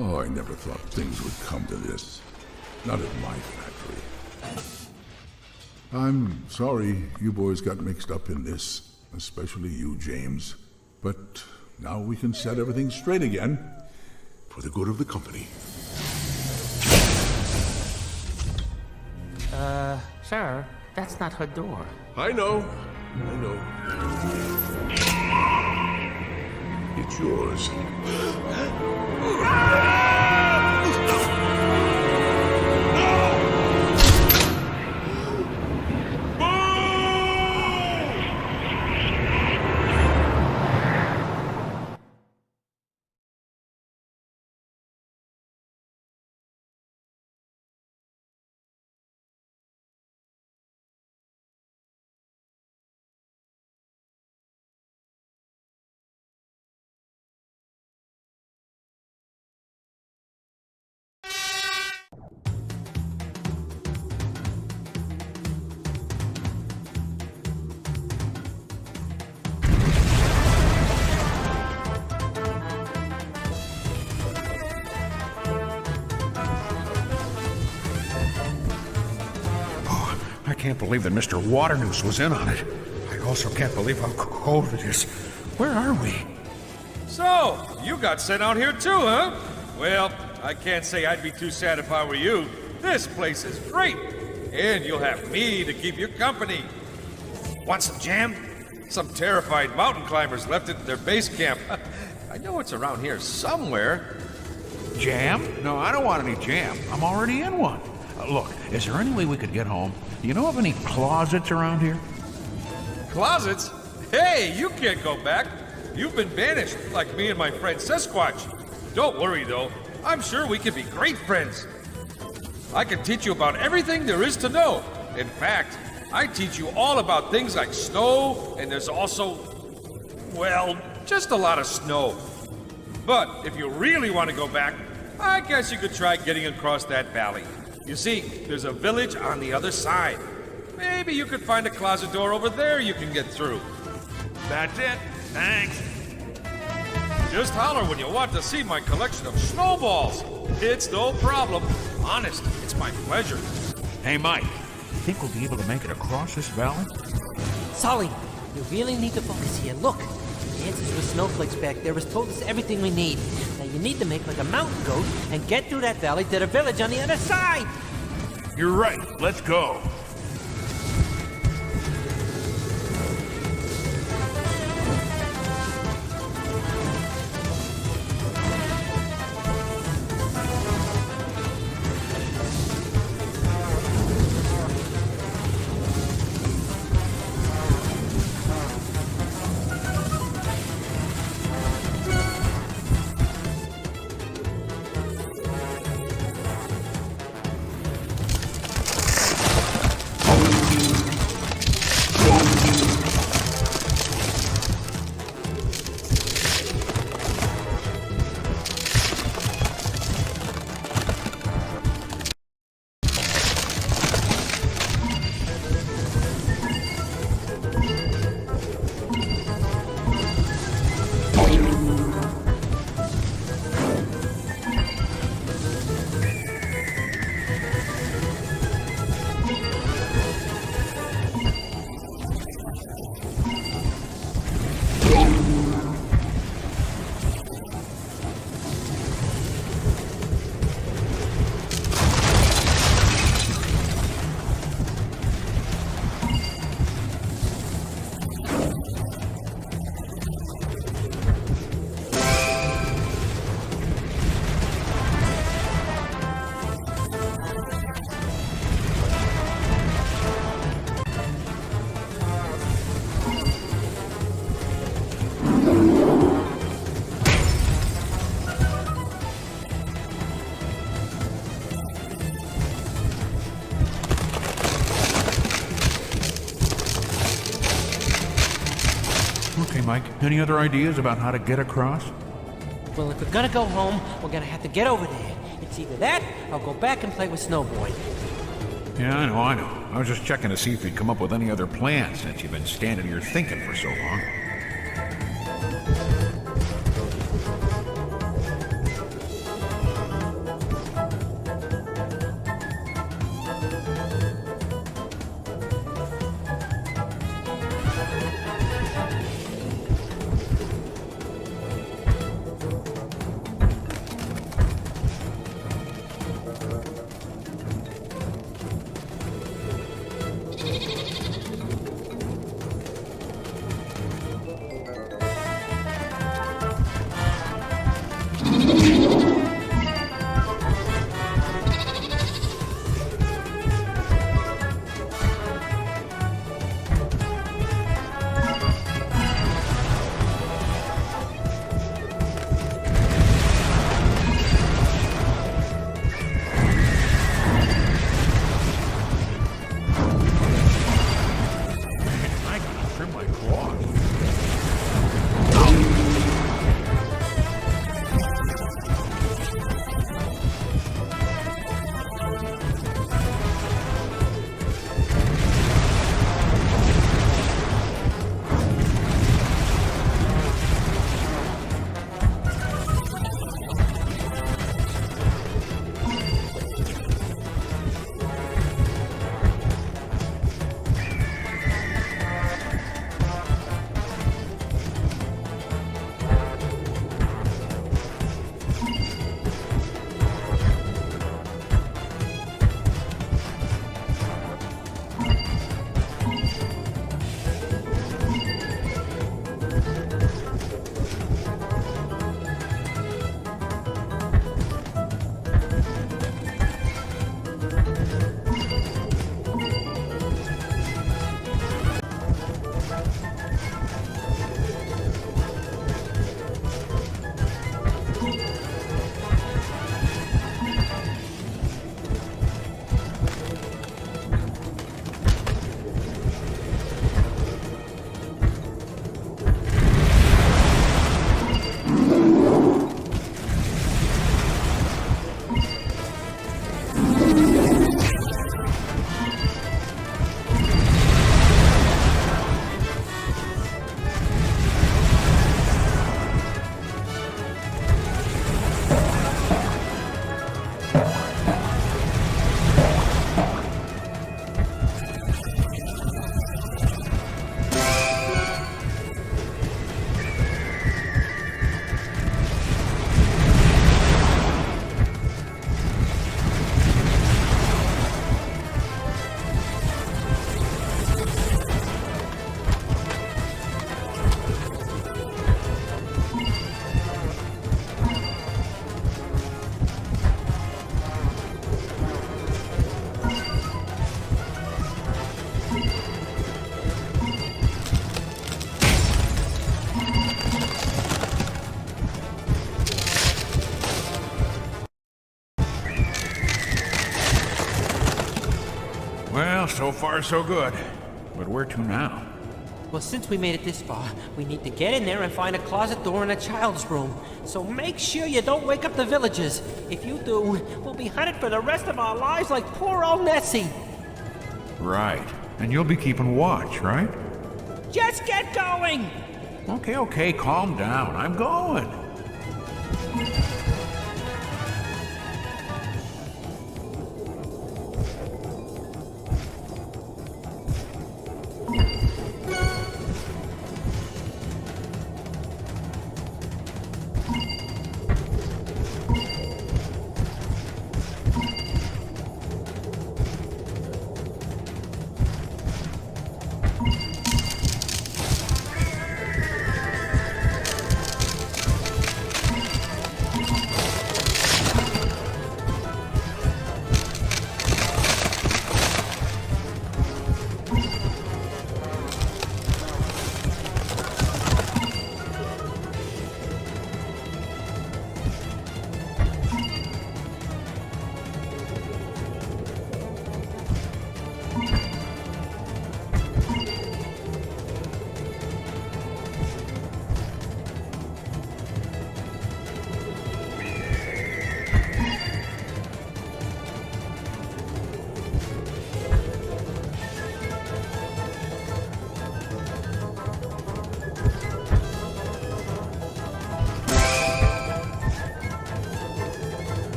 Oh, I never thought things would come to this. Not at my factory. I'm sorry you boys got mixed up in this, especially you, James. But now we can set everything straight again, for the good of the company. Sir, that's not her door. I know. It's yours. I can't believe that Mr. Waternoose was in on it. I also can't believe how cold it is. Where are we? So, you got sent out here too, huh? Well, I can't say I'd be too sad if I were you. This place is great, and you'll have me to keep you company. Want some jam? Some terrified mountain climbers left it at their base camp. I know it's around here somewhere. Jam? No, I don't want any jam. I'm already in one. Look, is there any way we could get home? Do you know of any closets around here? Closets? Hey, you can't go back. You've been banished, like me and my friend Sasquatch. Don't worry, though. I'm sure we can be great friends. I can teach you about everything there is to know. In fact, I teach you all about things like snow, and there's also, well, just a lot of snow. But if you really want to go back, I guess you could try getting across that valley. You see, there's a village on the other side. Maybe you could find a closet door over there you can get through. That's it. Thanks. Just holler when you want to see my collection of snowballs. It's no problem. Honest, it's my pleasure. Hey, Mike. Think we'll be able to make it across this valley? Sully, you really need to focus here. Look, the answers to the snowflakes back there has told us everything we need. Now you need to make like a mountain goat and get through that valley to the village on the other side. You're right. Let's go. Okay, Mike, any other ideas about how to get across? Well, if we're gonna go home, we're gonna have to get over there. It's either that, or go back and play with Snowboy. Yeah, I know. I was just checking to see if you'd come up with any other plans since you've been standing here thinking for so long. I gotta trim my claws. Well, so far so good. But where to now? Well, since we made it this far, we need to get in there and find a closet door in a child's room. So make sure you don't wake up the villagers. If you do, we'll be hunted for the rest of our lives like poor old Nessie. Right. And you'll be keeping watch, right? Just get going! Okay, calm down. I'm going.